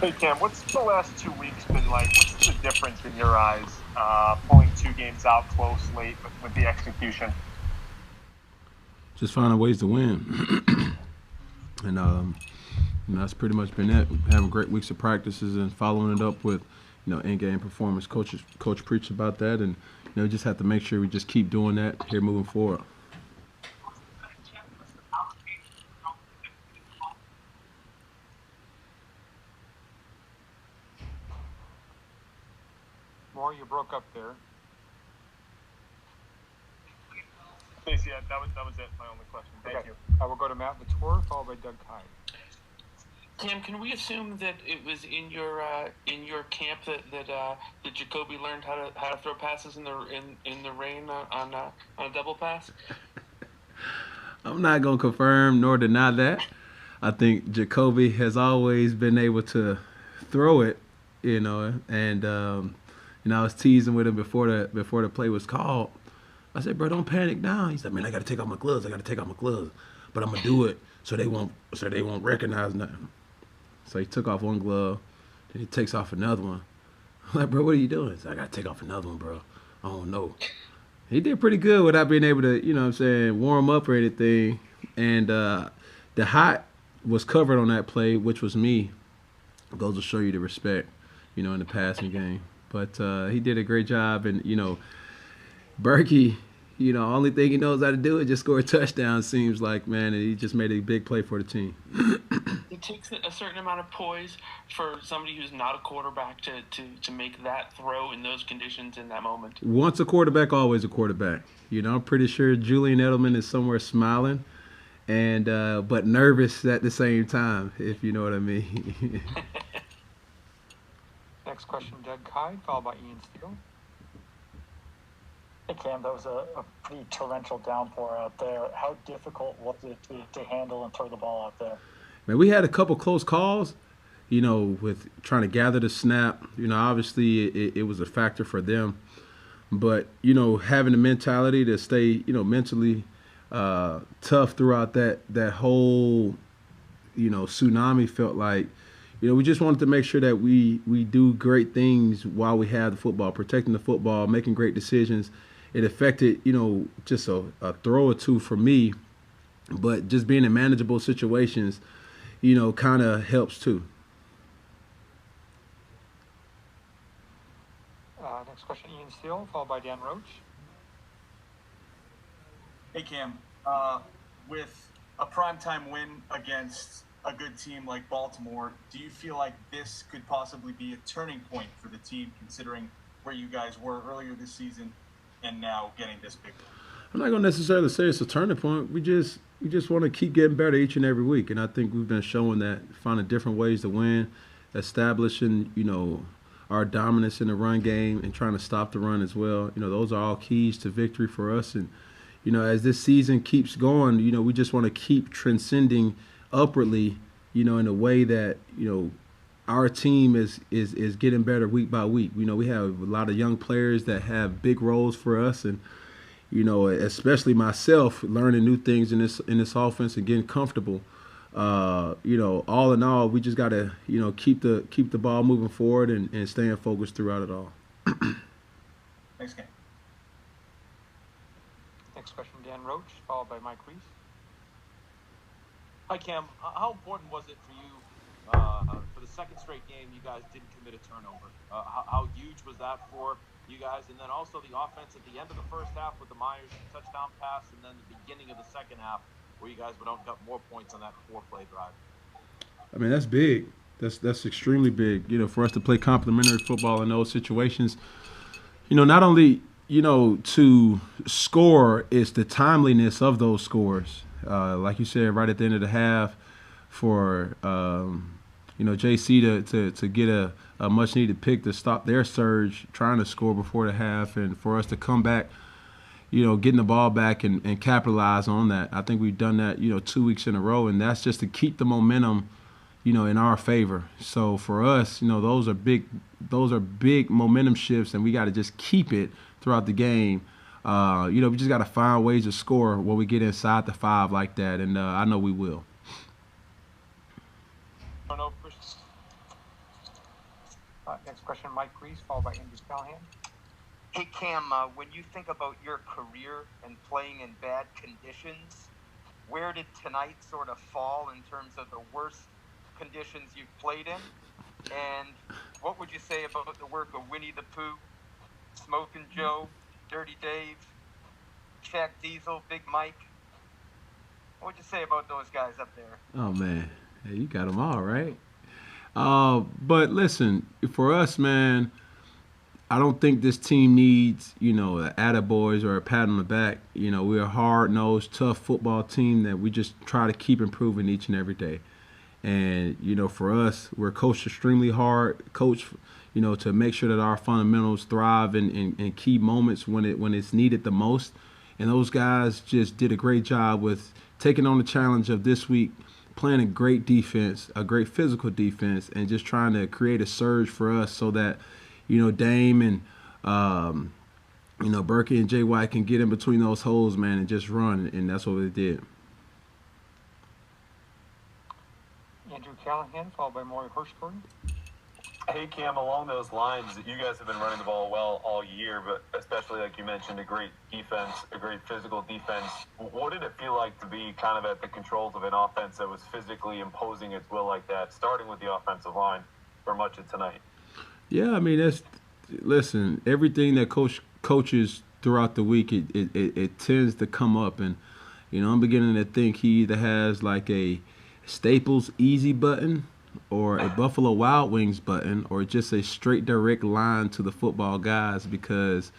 Hey Cam, what's the last 2 weeks been like? What's the difference in your eyes, pulling two games out close late with the execution? Just finding ways to win, and that's pretty much been it. Having great weeks of practices and following it up with, in-game performance. Coach preached about that, and just have to make sure we just keep doing that here moving forward. More, you broke up there. Stacey, that was it. My only question. Thank you. I will go to Matt Latour, followed by Doug Hyde. Cam, can we assume that it was in your camp that Jacoby learned how to throw passes in the rain on a double pass? I'm not gonna confirm nor deny that. I think Jacoby has always been able to throw it, and I was teasing with him before the play was called. I said, "Bro, don't panic now." He said, "Man, I got to take off my gloves. I got to take off my gloves, but I'm gonna do it so they won't recognize nothing." So he took off one glove, then he takes off another one. I'm like, "Bro, what are you doing?" He said, "I got to take off another one, bro. I don't know." He did pretty good without being able to, warm up or anything. And the hot was covered on that play, which was me. Goes to show you the respect, in the passing game. But he did a great job, and Berkey, only thing he knows how to do is just score a touchdown. Seems like, man, and he just made a big play for the team. It takes a certain amount of poise for somebody who's not a quarterback to make that throw in those conditions in that moment. Once a quarterback, always a quarterback. I'm pretty sure Julian Edelman is somewhere smiling, and but nervous at the same time, if you know what I mean. Next question, Doug Hyde, followed by Ian Steele. Hey Cam, that was a pretty torrential downpour out there. How difficult was it to handle and throw the ball out there? Man, we had a couple close calls, with trying to gather the snap. Obviously it was a factor for them. But, having the mentality to stay, mentally tough throughout that whole, tsunami felt like, we just wanted to make sure that we do great things while we have the football, protecting the football, making great decisions. It affected, just a throw or two for me, but just being in manageable situations, kind of helps too. Next question, Ian Steele, followed by Dan Roach. Hey Cam, with a primetime win against a good team like Baltimore, do you feel like this could possibly be a turning point for the team, considering where you guys were earlier this season and now getting this big win? I'm not gonna necessarily say it's a turning point. We just want to keep getting better each and every week, and I think we've been showing that, finding different ways to win, establishing our dominance in the run game, and trying to stop the run as well. Those are all keys to victory for us. And as this season keeps going, we just want to keep transcending upwardly, in a way that our team is getting better week by week. We have a lot of young players that have big roles for us, and especially myself, learning new things in this offense and getting comfortable. All in all, we just gotta keep the ball moving forward and staying focused throughout it all. Thanks, Cam. Next question, Dan Roach, followed by Mike Reese. Hi, Cam. How important was it for you for the second straight game you guys didn't commit a turnover? How huge was that for you guys? And then also the offense at the end of the first half with the Myers touchdown pass, and then the beginning of the second half where you guys would have got more points on that 4-play drive. I mean, that's big. That's extremely big. For us to play complementary football in those situations. Not only to score, it's the timeliness of those scores. Like you said, right at the end of the half, for JC to get a much needed pick to stop their surge, trying to score before the half, and for us to come back, getting the ball back and capitalize on that. I think we've done that 2 weeks in a row, and that's just to keep the momentum in our favor. So for us, those are big momentum shifts, and we got to just keep it throughout the game. We just got to find ways to score when we get inside the 5 like that, and I know we will. Turnovers. Next question, Mike Reese, followed by Andrew Callahan. Hey Cam, when you think about your career and playing in bad conditions, where did tonight sort of fall in terms of the worst conditions you've played in? And what would you say about the work of Winnie the Pooh, Smoking Joe, Dirty Dave, Shaq Diesel, Big Mike? What would you say about those guys up there? Oh man, hey, you got them all right. But listen, for us, man, I don't think this team needs, a attaboys or a pat on the back. We're a hard-nosed, tough football team that we just try to keep improving each and every day. And, for us, we're coached extremely hard, coached, to make sure that our fundamentals thrive in key moments when it's needed the most. And those guys just did a great job with taking on the challenge of this week, playing a great defense, a great physical defense, and just trying to create a surge for us so that, Dame and, Berkey and Jay White can get in between those holes, man, and just run. And that's what they did. Andrew Callahan, followed by Maury Hirschgordon. Hey Cam, along those lines, you guys have been running the ball well all year, but especially like you mentioned, a great defense, a great physical defense. What did it feel like to be kind of at the controls of an offense that was physically imposing its will like that, starting with the offensive line for much of tonight? Yeah, I mean, listen, everything that coaches throughout the week, it tends to come up. And, I'm beginning to think he either has like a Staples Easy button or a Buffalo Wild Wings button or just a straight direct line to the football guys, because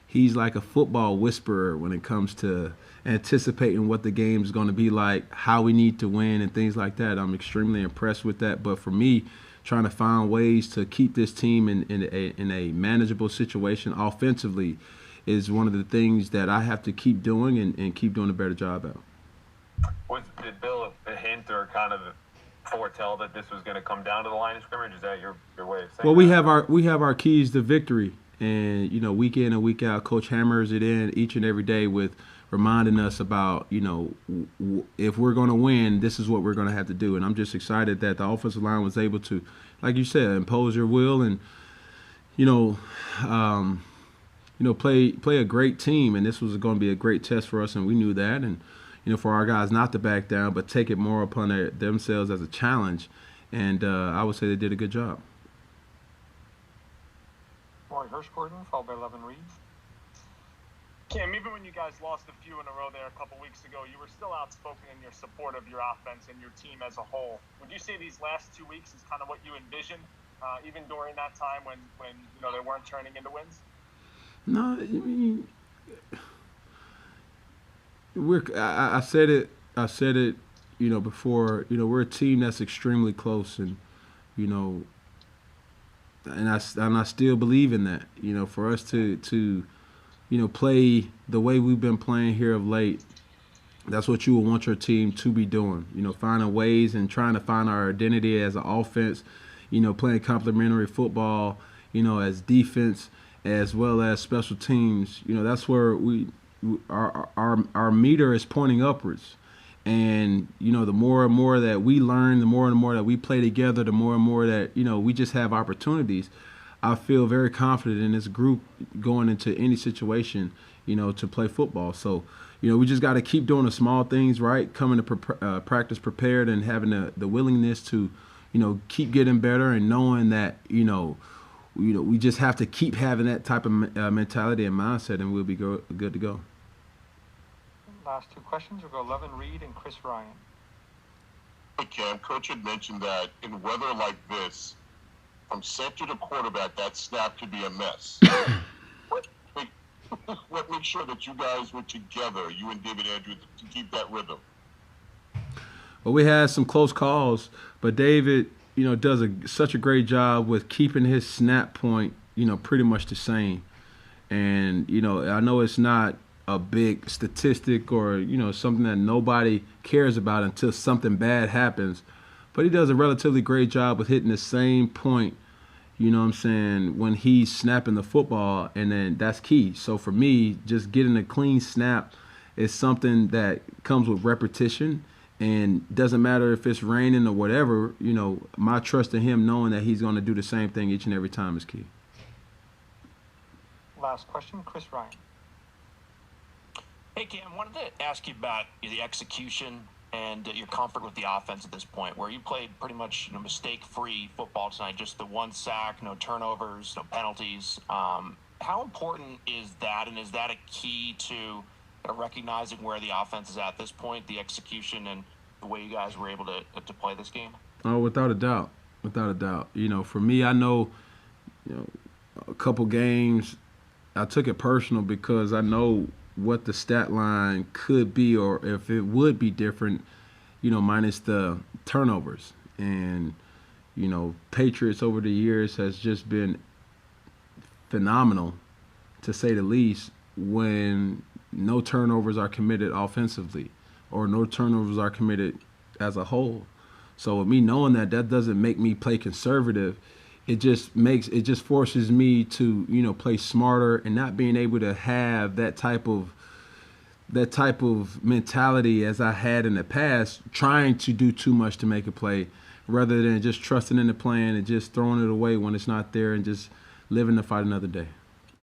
he's like a football whisperer when it comes to anticipating what the game is going to be like, how we need to win and things like that. I'm extremely impressed with that. But for me, trying to find ways to keep this team in a manageable situation offensively is one of the things that I have to keep doing and keep doing a better job at. Did Bill hint or kind of foretell that this was going to come down to the line of scrimmage? Is that your way of saying? Well, we have our keys to victory, and week in and week out, Coach hammers it in each and every day with reminding us about if we're going to win, this is what we're going to have to do. And I'm just excited that the offensive line was able to, like you said, impose your will and play a great team. And this was going to be a great test for us, and we knew that. And for our guys not to back down, but take it more upon themselves as a challenge. And I would say they did a good job. Maury Hirschgordon, followed by Levin Reed. Cam, even when you guys lost a few in a row there a couple weeks ago, you were still outspoken in your support of your offense and your team as a whole. Would you say these last 2 weeks is kind of what you envisioned, even during that time when they weren't turning into wins? No, I mean, I said it, before. We're a team that's extremely close, and and I still believe in that. For us to play the way we've been playing here of late, that's what you would want your team to be doing. Finding ways and trying to find our identity as an offense. Playing complementary football. As defense as well as special teams. That's where our meter is pointing upwards. And, the more and more that we learn, the more and more that we play together, the more and more that, we just have opportunities. I feel very confident in this group going into any situation, to play football. So, we just got to keep doing the small things right, coming to practice prepared and having the willingness to, keep getting better and knowing that, we just have to keep having that type of mentality and mindset, and we'll be good to go. Last two questions will go Levin Reed and Chris Ryan. Hey, Cam, Coach had mentioned that in weather like this, from center to quarterback, that snap could be a mess. What makes sure that you guys were together, you and David Andrews, to keep that rhythm? Well, we had some close calls, but David, does such a great job with keeping his snap point, pretty much the same. And, I know it's not a big statistic or, something that nobody cares about until something bad happens. But he does a relatively great job with hitting the same point, when he's snapping the football, and then that's key. So for me, just getting a clean snap is something that comes with repetition And doesn't matter if it's raining or whatever, my trust in him knowing that he's going to do the same thing each and every time is key. Last question, Chris Ryan. Hey, Cam, I wanted to ask you about the execution and your comfort with the offense at this point, where you played pretty much mistake-free football tonight, just the one sack, no turnovers, no penalties. How important is that, and is that a key to recognizing where the offense is at this point, the execution and the way you guys were able to play this game? Oh, without a doubt. Without a doubt. For me, I know, a couple games, I took it personal because I know what the stat line could be or if it would be different, minus the turnovers. And, Patriots over the years has just been phenomenal, to say the least, when no turnovers are committed offensively or no turnovers are committed as a whole. So with me knowing that doesn't make me play conservative. It just forces me to, play smarter and not being able to have that type of mentality as I had in the past, trying to do too much to make a play rather than just trusting in the plan and just throwing it away when it's not there and just living to fight another day.